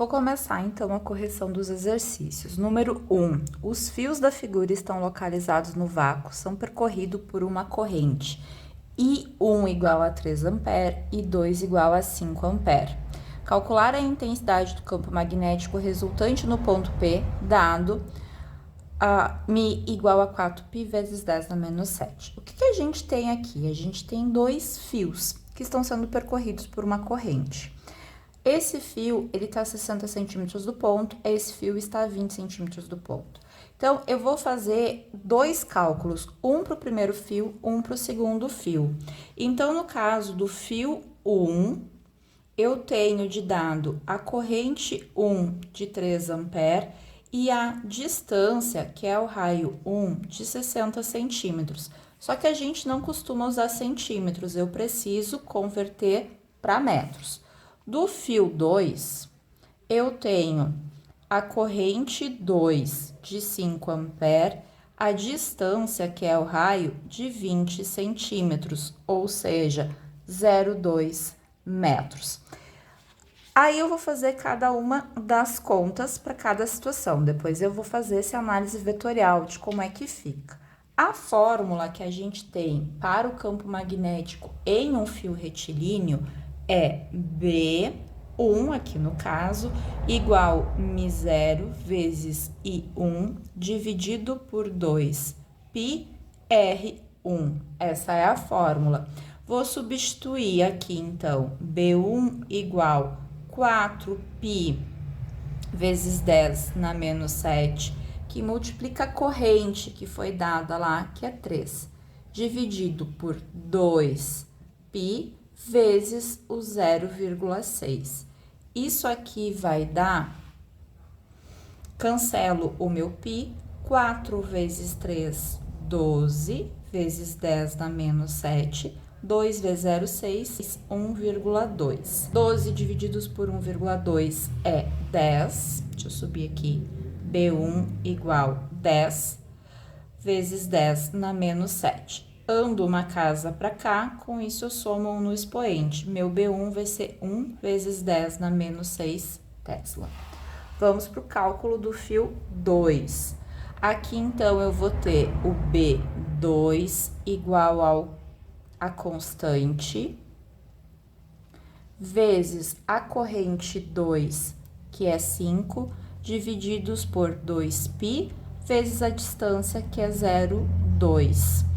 Vou começar, então, a correção dos exercícios. Número 1. Os fios da figura estão localizados no vácuo, são percorridos por uma corrente. I1 igual a 3 ampere e 2 igual a 5 ampere. Calcular a intensidade do campo magnético resultante no ponto P, dado Mi igual a 4π vezes 10 na menos 7. O que a gente tem aqui? A gente tem dois fios que estão sendo percorridos por uma corrente. Esse fio, ele está a 60 centímetros do ponto, esse fio está a 20 centímetros do ponto. Então, eu vou fazer dois cálculos, um para o primeiro fio, um para o segundo fio. Então, no caso do fio 1, eu tenho de dado a corrente 1 de 3 ampere e a distância, que é o raio 1, de 60 centímetros. Só que a gente não costuma usar centímetros, eu preciso converter para metros. Do fio 2, eu tenho a corrente 2 de 5 ampere, a distância, que é o raio, de 20 centímetros, ou seja, 0,2 metros. Aí eu vou fazer cada uma das contas para cada situação, depois eu vou fazer essa análise vetorial de como é que fica. A fórmula que a gente tem para o campo magnético em um fio retilíneo é B1, aqui no caso, igual μ0 vezes I1 dividido por 2 πr1. Essa é a fórmula. Vou substituir aqui, então, B1 igual 4π vezes 10 na menos 7, que multiplica a corrente que foi dada lá, que é 3, dividido por 2π vezes o 0,6. Isso aqui vai dar, cancelo o meu π, 4 vezes 3, 12, vezes 10 na menos 7, 2 vezes 0,6, 1,2. 12 divididos por 1,2 é 10, deixa eu subir aqui, B1 igual 10, vezes 10 na menos 7. Ando uma casa para cá, com isso eu somo 1 no expoente. Meu B1 vai ser 1 vezes 10 na menos 6 Tesla. Vamos para o cálculo do fio 2. Aqui, então, eu vou ter o B2 igual a constante, vezes a corrente 2, que é 5, divididos por 2π, vezes a distância, que é 0,2.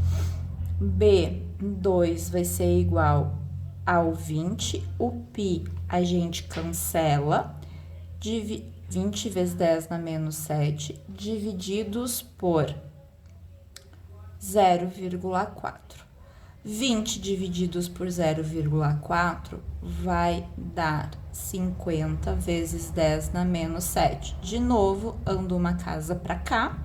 B2 vai ser igual ao 20, o π a gente cancela, 20 vezes 10 na menos 7, divididos por 0,4. 20 divididos por 0,4 vai dar 50 vezes 10 na menos 7. De novo, ando uma casa para cá.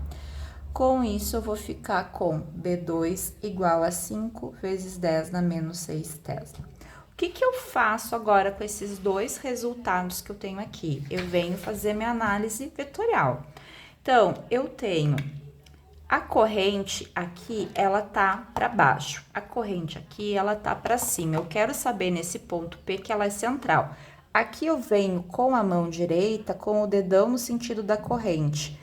Com isso, eu vou ficar com B2 igual a 5 vezes 10 na menos 6 Tesla. O que eu faço agora com esses dois resultados que eu tenho aqui? Eu venho fazer minha análise vetorial. Então, eu tenho a corrente aqui, ela tá para baixo. A corrente aqui, ela tá para cima. Eu quero saber nesse ponto P que ela é central. Aqui eu venho com a mão direita, com o dedão no sentido da corrente.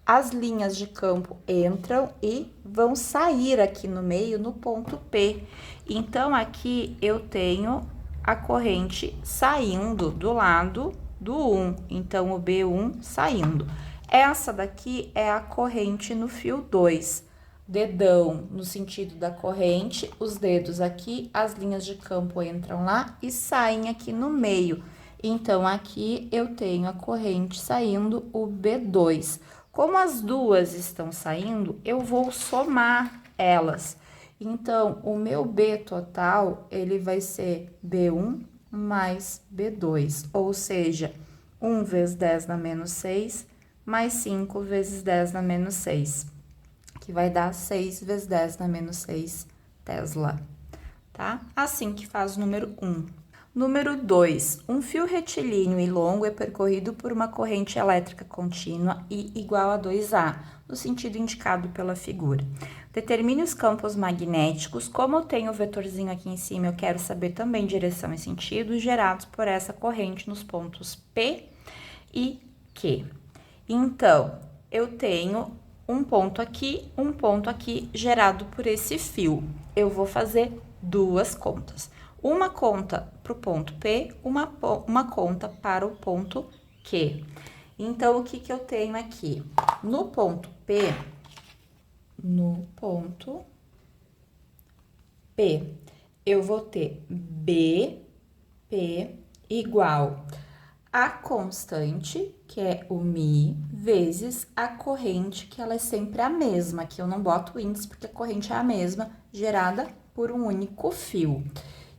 As linhas de campo entram e vão sair aqui no meio, no ponto P. Então, aqui eu tenho a corrente saindo do lado do 1. Então, o B1 saindo. Essa daqui é a corrente no fio 2. Dedão no sentido da corrente, os dedos aqui, as linhas de campo entram lá e saem aqui no meio. Então, aqui eu tenho a corrente saindo, o B2. Como as duas estão saindo, eu vou somar elas. Então, o meu B total, ele vai ser B1 mais B2, ou seja, 1 vezes 10 na menos 6, mais 5 vezes 10 na menos 6, que vai dar 6 vezes 10 na menos 6 Tesla, tá? Assim que faz o número 1. Número 2, um fio retilíneo e longo é percorrido por uma corrente elétrica contínua I igual a 2A, no sentido indicado pela figura. Determine os campos magnéticos. Como eu tenho o vetorzinho aqui em cima, eu quero saber também direção e sentido gerados por essa corrente nos pontos P e Q. Então, eu tenho um ponto aqui gerado por esse fio. Eu vou fazer duas contas. Uma conta para o ponto P, uma conta para o ponto Q. Então, o que que eu tenho aqui? No ponto P, eu vou ter BP igual a constante, que é o Mi, vezes a corrente, que ela é sempre a mesma, que eu não boto o índice porque a corrente é a mesma, gerada por um único fio,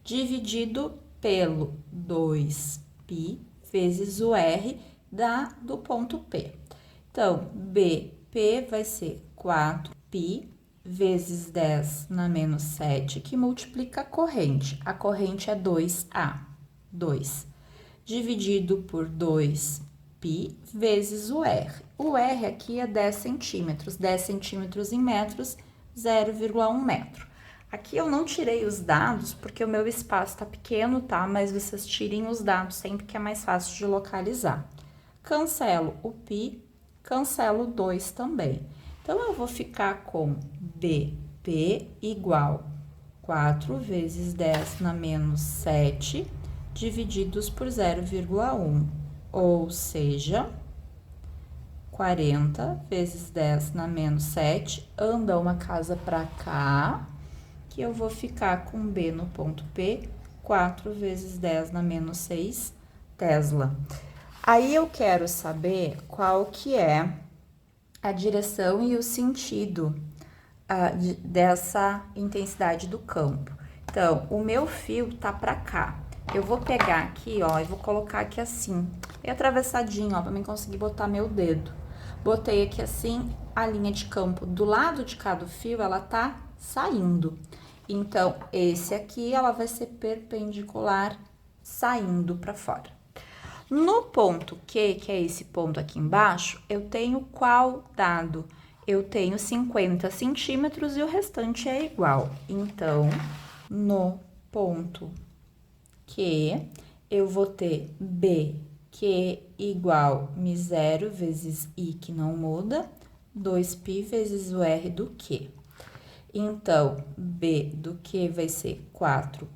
dividido pelo 2π vezes o R do ponto P. Então, BP vai ser 4π vezes 10 na menos 7, que multiplica a corrente. A corrente é 2A, 2, dividido por 2π vezes o R. O R aqui é 10 centímetros. 10 centímetros em metros, 0,1 metro. Aqui eu não tirei os dados, porque o meu espaço tá pequeno, tá? Mas vocês tirem os dados sempre, que é mais fácil de localizar. Cancelo o π, cancelo 2 também. Então, eu vou ficar com BP igual 4 vezes 10 na menos 7, divididos por 0,1, ou seja, 40 vezes 10 na menos 7, anda uma casa para cá, que eu vou ficar com B no ponto P, 4 vezes 10 na menos 6 Tesla. Aí, eu quero saber qual que é a direção e o sentido dessa intensidade do campo. Então, o meu fio tá para cá. Eu vou pegar aqui, ó, e vou colocar aqui assim, bem atravessadinho, ó, pra mim conseguir botar meu dedo. Botei aqui assim, a linha de campo do lado de cada fio, ela tá saindo. Então, esse aqui, ela vai ser perpendicular, saindo para fora. No ponto Q, que é esse ponto aqui embaixo, eu tenho qual dado? Eu tenho 50 centímetros e o restante é igual. Então, no ponto Q, eu vou ter B, Q igual Mi0 vezes I, que não muda, 2π vezes o R do Q. Então, B do Q vai ser 4π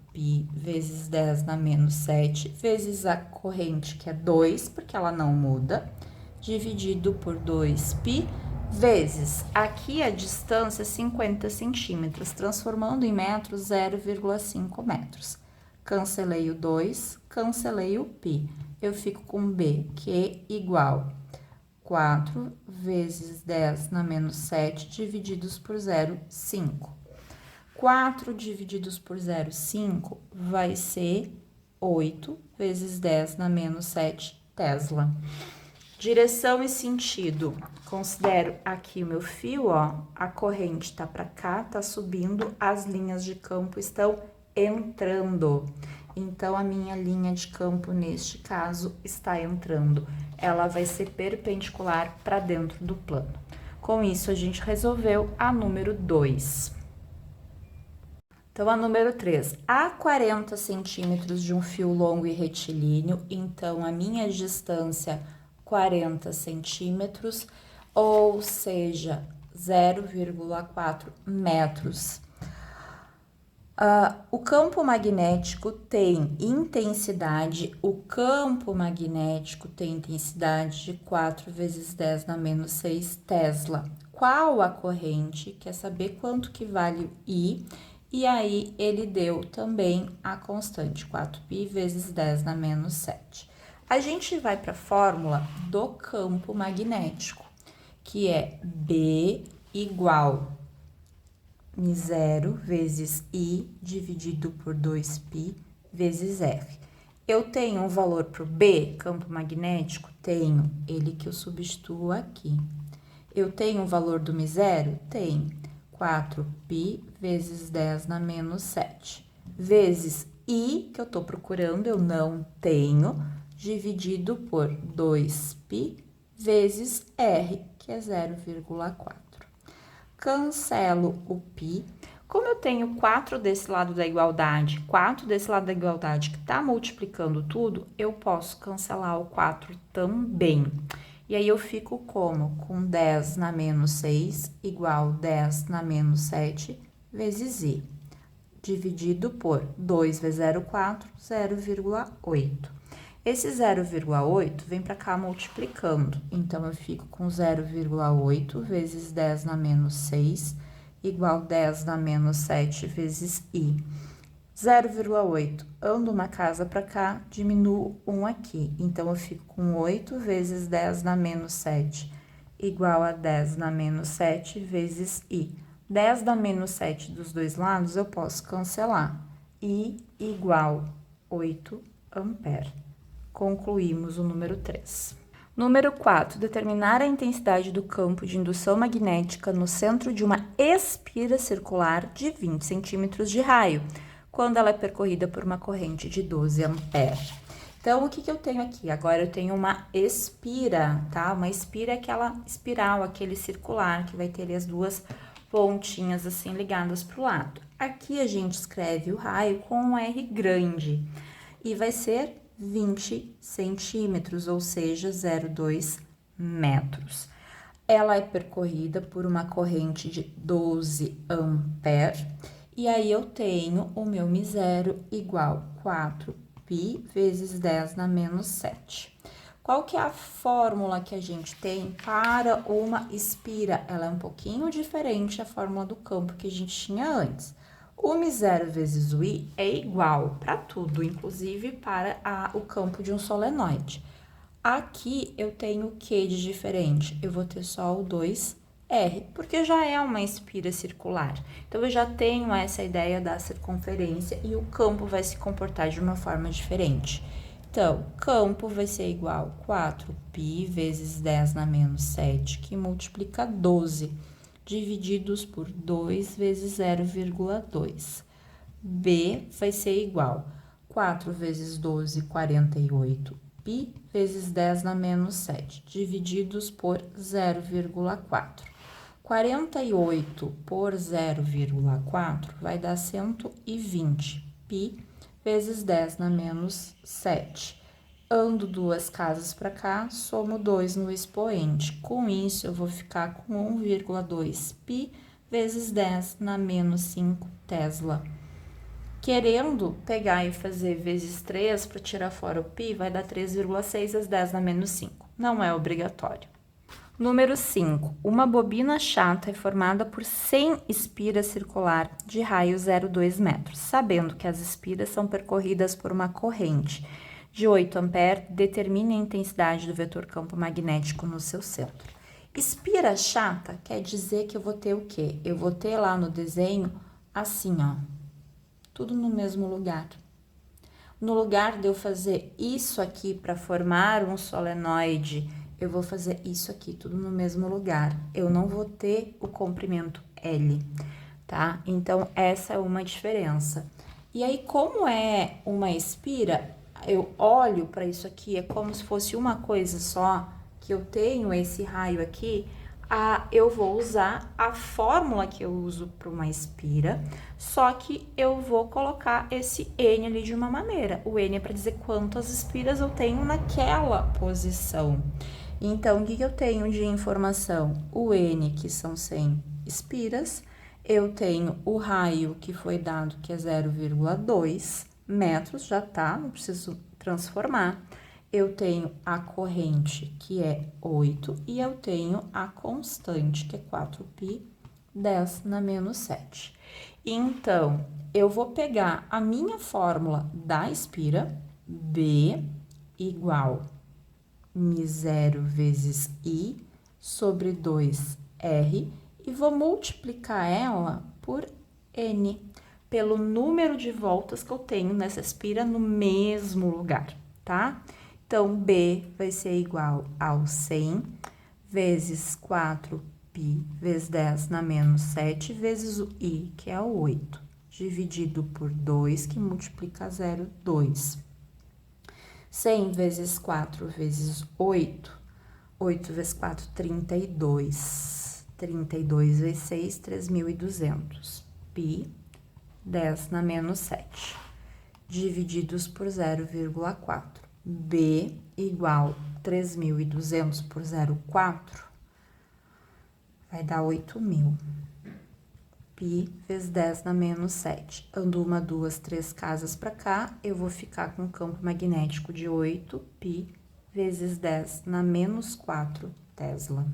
vezes 10 na menos 7, vezes a corrente, que é 2, porque ela não muda, dividido por 2π, vezes, aqui a distância é 50 centímetros, transformando em metros, 0,5 metros. Cancelei o 2, cancelei o π. Eu fico com B, que é igual 4 vezes 10 na menos 7, divididos por 0,5. 4 divididos por 0,5 vai ser 8 vezes 10 na menos 7 Tesla. Direção e sentido. Considero aqui o meu fio, ó, a corrente tá para cá, tá subindo, as linhas de campo estão entrando. Então, a minha linha de campo, neste caso, está entrando. Ela vai ser perpendicular para dentro do plano. Com isso, a gente resolveu a número 2. Então, a número 3. Há 40 centímetros de um fio longo e retilíneo, então, a minha distância, 40 centímetros, ou seja, 0,4 metros. O campo magnético tem intensidade, o campo magnético tem intensidade de 4 vezes 10 na menos 6 Tesla. Qual a corrente? Quer saber quanto que vale I? E aí, ele deu também a constante, 4π vezes 10 na menos 7. A gente vai para a fórmula do campo magnético, que é B igual Mi0 vezes I dividido por 2π vezes R. Eu tenho um valor para o B, campo magnético? Tenho, ele que eu substituo aqui. Eu tenho um valor do Mi0? Tenho, 4π vezes 10 na menos 7, vezes I, que eu tô procurando, eu não tenho, dividido por 2π vezes R, que é 0,4. cancelo o π. Como eu tenho 4 desse lado da igualdade, 4 desse lado da igualdade que tá multiplicando tudo, eu posso cancelar o 4 também. E aí eu fico como? Com 10 na menos 6 igual 10 na menos 7 vezes i, dividido por 2 vezes 0,4, 0,8. Esse 0,8 vem para cá multiplicando, então eu fico com 0,8 vezes 10 na menos 6, igual 10 na menos 7 vezes i. 0,8, ando uma casa para cá, diminuo 1 aqui, então eu fico com 8 vezes 10 na menos 7, igual a 10 na menos 7 vezes i. 10 na menos 7 dos dois lados eu posso cancelar, i igual 8 ampere. Concluímos o número 3. Número 4. Determinar a intensidade do campo de indução magnética no centro de uma espira circular de 20 centímetros de raio, quando ela é percorrida por uma corrente de 12 amperes. Então, o que eu tenho aqui? Agora, eu tenho uma espira, tá? Uma espira é aquela espiral, aquele circular, que vai ter ali as duas pontinhas assim ligadas para o lado. Aqui a gente escreve o raio com um R grande e vai ser 20 centímetros, ou seja, 0,2 metros. Ela é percorrida por uma corrente de 12 amperes, e aí eu tenho o meu μ0 igual 4π vezes 10 na menos 7. Qual que é a fórmula que a gente tem para uma espira? Ela é um pouquinho diferente da fórmula do campo que a gente tinha antes. O μ0 vezes o i é igual para tudo, inclusive para o campo de um solenoide. Aqui eu tenho o que de diferente? Eu vou ter só o 2R, porque já é uma espira circular. Então, eu já tenho essa ideia da circunferência e o campo vai se comportar de uma forma diferente. Então, campo vai ser igual a 4π vezes 10 na menos 7, que multiplica 12. Divididos por 2 vezes 0,2. B vai ser igual a 4 vezes 12, 48, π vezes 10 na menos 7, divididos por 0,4. 48 por 0,4 vai dar 120, π vezes 10 na menos 7. Ando duas casas para cá, somo 2 no expoente. Com isso, eu vou ficar com 1,2 π vezes 10 na menos 5 Tesla. Querendo pegar e fazer vezes 3 para tirar fora o π, vai dar 3,6 vezes 10 na menos 5. Não é obrigatório. Número 5. Uma bobina chata é formada por 100 espiras circular de raio 0,2 metros. Sabendo que as espiras são percorridas por uma corrente de 8 amperes, determine a intensidade do vetor campo magnético no seu centro. Espira chata quer dizer que eu vou ter o quê? Eu vou ter lá no desenho, assim, ó, tudo no mesmo lugar. No lugar de eu fazer isso aqui para formar um solenoide, eu vou fazer isso aqui, tudo no mesmo lugar. Eu não vou ter o comprimento L, tá? Então, essa é uma diferença. E aí, como é uma espira, eu olho para isso aqui, é como se fosse uma coisa só, que eu tenho esse raio aqui, eu vou usar a fórmula que eu uso para uma espira, só que eu vou colocar esse N ali de uma maneira. O N é para dizer quantas espiras eu tenho naquela posição. Então, o que eu tenho de informação? O N, que são 100 espiras, eu tenho o raio que foi dado, que é 0,2 metros, já tá, não preciso transformar. Eu tenho a corrente, que é 8, e eu tenho a constante, que é 4π, 10 na menos 7. Então, eu vou pegar a minha fórmula da espira, B igual μ0 vezes I sobre 2R, e vou multiplicar ela por N, pelo número de voltas que eu tenho nessa espira no mesmo lugar, tá? Então, B vai ser igual ao 100 vezes 4π vezes 10 na menos 7 vezes o I, que é o 8, dividido por 2, que multiplica 0,2. 100 vezes 4 vezes 8, 8 vezes 4, 32. 32 vezes 6, 3.200. Pi, 10 na menos 7, divididos por 0,4. B igual 3.200 por 0,4, vai dar 8.000. Pi vezes 10 na menos 7. Ando 1, 2, 3 casas para cá, eu vou ficar com um campo magnético de 8 pi vezes 10 na menos 4 Tesla.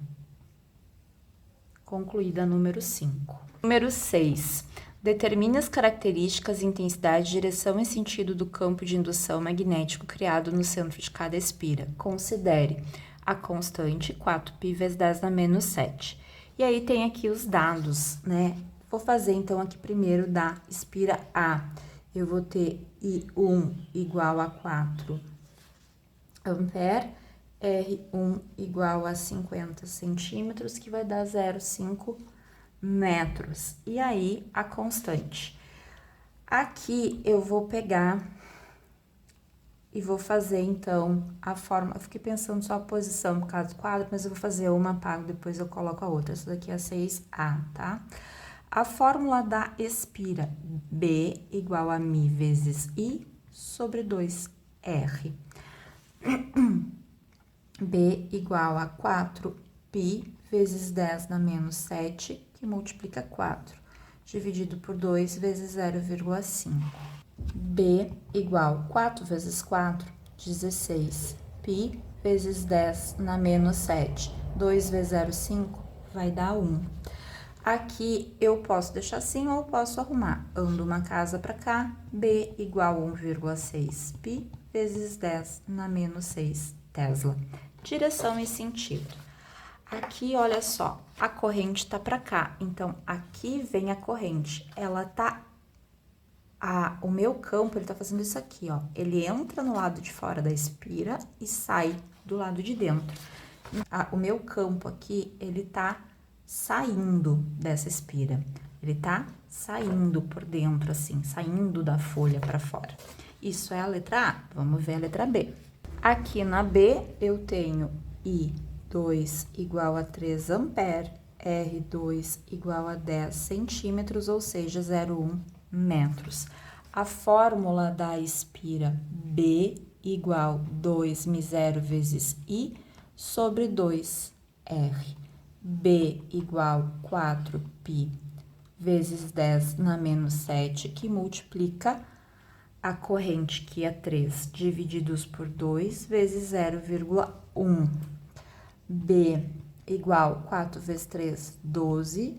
Concluída número 5. Número 6. Determine as características, intensidade, direção e sentido do campo de indução magnético criado no centro de cada espira. Considere a constante 4π vezes 10 na menos 7. E aí tem aqui os dados, né? Vou fazer então aqui primeiro da espira A. Eu vou ter I1 igual a 4 ampere, R1 igual a 50 centímetros, que vai dar 0,5 metros. E aí, a constante. Aqui, eu vou pegar e vou fazer, então, a forma... Eu fiquei pensando só a posição por causa do quadro, mas eu vou fazer uma, apago, depois eu coloco a outra. Essa daqui é a 6A, tá? A fórmula da espira. B igual a μ vezes I sobre 2R. B igual a 4π vezes 10 na menos 7, que multiplica 4, dividido por 2 vezes 0,5. B igual 4 vezes 4, 16. Π vezes 10 na menos 7. 2 vezes 0,5 vai dar 1. Aqui eu posso deixar assim ou posso arrumar. Ando uma casa para cá, B igual a 1,6 π vezes 10 na menos 6 Tesla. Direção e sentido. Aqui, olha só, a corrente tá para cá, então aqui vem a corrente. Ela tá... o meu campo, ele tá fazendo isso aqui, ó. Ele entra no lado de fora da espira e sai do lado de dentro. O meu campo aqui, ele tá saindo dessa espira. Ele tá saindo por dentro, assim, saindo da folha para fora. Isso é a letra A. Vamos ver a letra B. Aqui na B, eu tenho I2 igual a 3 ampere, R2 igual a 10 centímetros, ou seja, 0,1 metros. A fórmula da espira B igual 2μ0 vezes I sobre 2R. B igual 4π vezes 10 na menos 7, que multiplica a corrente, que é 3, divididos por 2 vezes 0,1. B igual 4 vezes 3, 12,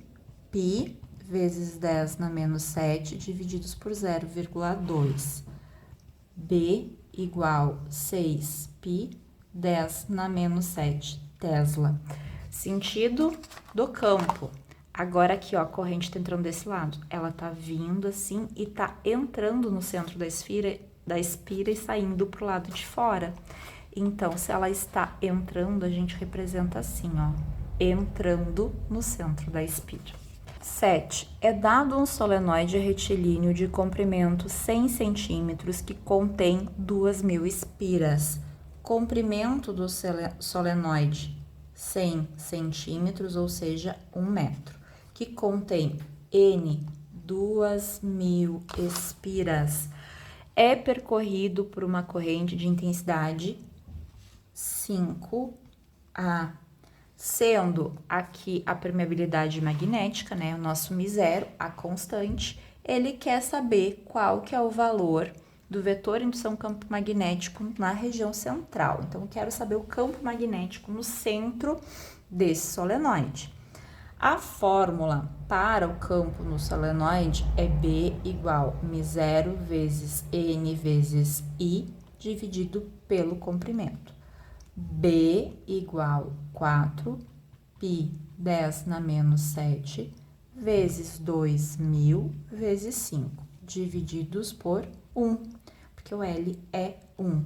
π vezes 10 na menos 7, divididos por 0,2. B igual 6π, 10 na menos 7 Tesla. Sentido do campo. Agora aqui, ó, a corrente tá entrando desse lado. Ela tá vindo assim e tá entrando no centro da espira e saindo pro lado de fora. Então, se ela está entrando, a gente representa assim, ó, entrando no centro da espira. 7. É dado um solenoide retilíneo de comprimento 100 centímetros que contém 2.000 espiras. Comprimento do solenoide 100 centímetros, ou seja, 1 metro, que contém N 2.000 espiras. É percorrido por uma corrente de intensidade 5A, sendo aqui a permeabilidade magnética, né, o nosso μ0, a constante. Ele quer saber qual que é o valor do vetor indução campo magnético na região central. Então, eu quero saber o campo magnético no centro desse solenoide. A fórmula para o campo no solenoide é B igual μ0 vezes N vezes I dividido pelo comprimento. B igual 4π 10 na menos 7 vezes 2.000 vezes 5, divididos por 1, porque o L é 1.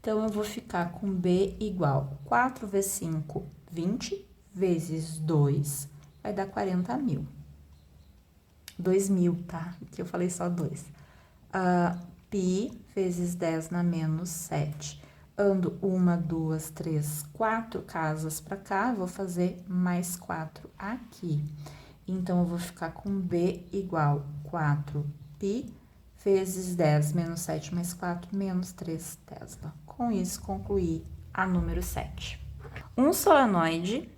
Então, eu vou ficar com B igual 4 vezes 5, 20, vezes 2, vai dar 40.000. 2.000, tá? Aqui eu falei só 2. Π vezes 10 na menos 7. ando 1, 2, 3, 4 casas para cá, vou fazer mais 4 aqui. Então, eu vou ficar com B igual 4π vezes 10 menos 7 mais 4 menos 3 Tesla. Com isso, concluí a número 7. O solenoide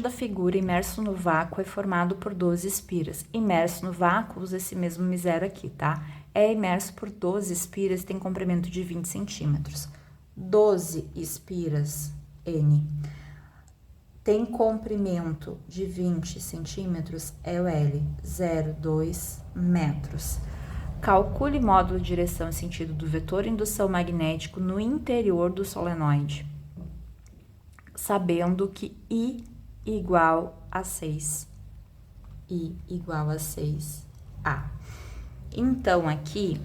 da figura imerso no vácuo é formado por 12 espiras. Imerso no vácuo, usa esse mesmo miséria aqui, tá? É imerso por 12 espiras e tem comprimento de 20 centímetros. 12 espiras, N, tem comprimento de 20 centímetros, é o L, 0,2 metros. Calcule módulo de direção e sentido do vetor indução magnético no interior do solenoide, sabendo que I igual a 6. I igual a 6A. Então, aqui,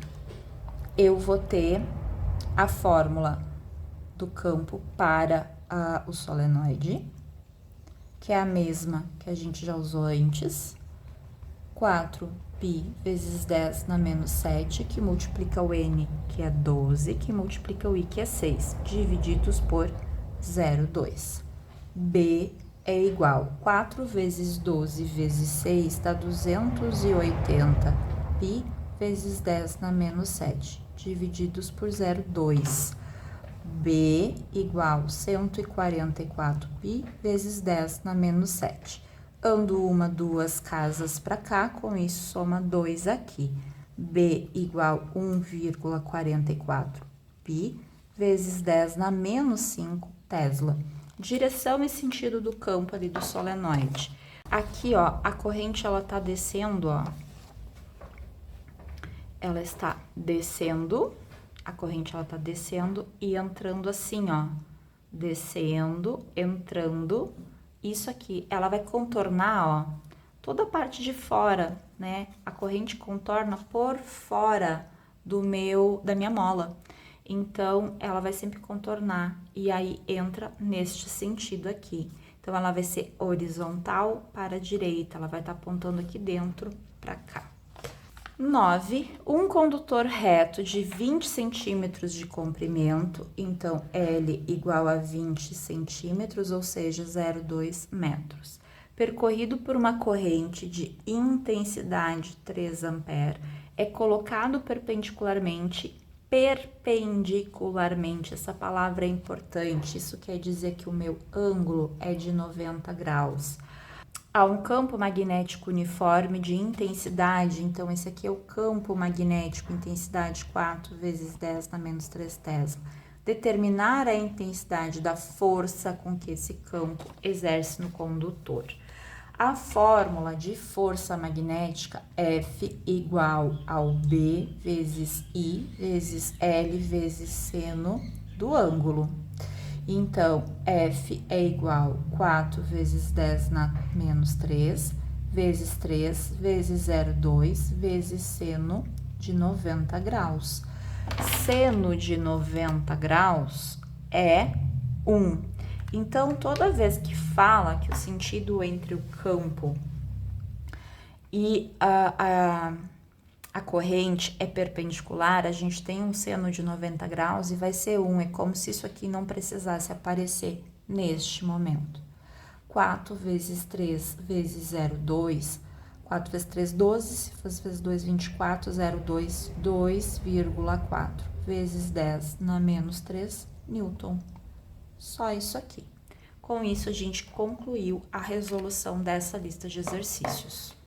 eu vou ter a fórmula do campo para o solenoide, que é a mesma que a gente já usou antes, 4π vezes 10 na menos 7, que multiplica o N, que é 12, que multiplica o I, que é 6, divididos por 0,2. B é igual 4 vezes 12 vezes 6, dá 280π vezes 10 na menos 7, divididos por 0,2. B igual 144π vezes 10 na menos 7. Ando 1, 2 casas para cá, com isso soma 2 aqui. B igual 1,44π vezes 10 na menos 5 Tesla. Direção e sentido do campo ali do solenoide. Aqui, ó, a corrente, ela tá descendo, ó. Ela está descendo, a corrente, ela tá descendo e entrando assim, ó. Descendo, entrando. Isso aqui, ela vai contornar, ó, toda a parte de fora, né? A corrente contorna por fora da minha mola. Então, ela vai sempre contornar e aí entra neste sentido aqui. Então, ela vai ser horizontal para a direita, ela vai estar apontando aqui dentro para cá. 9. Um condutor reto de 20 centímetros de comprimento, então L igual a 20 centímetros, ou seja, 0,2 metros. Percorrido por uma corrente de intensidade 3 ampere, é colocado perpendicularmente, essa palavra é importante, isso quer dizer que o meu ângulo é de 90 graus. Há um campo magnético uniforme de intensidade, então esse aqui é o campo magnético, intensidade 4 vezes 10 na menos 3 Tesla. Determinar a intensidade da força com que esse campo exerce no condutor. A fórmula de força magnética F igual ao B vezes I vezes L vezes seno do ângulo. Então, F é igual a 4 vezes 10 na menos 3, vezes 3, vezes 0,2, vezes seno de 90 graus. Seno de 90 graus é 1. Então, toda vez que fala que o sentido entre o campo e a corrente é perpendicular, a gente tem um seno de 90 graus e vai ser 1. É como se isso aqui não precisasse aparecer neste momento. 4 vezes 3 vezes 0,2. 4 vezes 3, 12. 4 vezes 2, 24. 0,2, 2,4. Vezes 10 na menos 3 Newton. Só isso aqui. Com isso, a gente concluiu a resolução dessa lista de exercícios.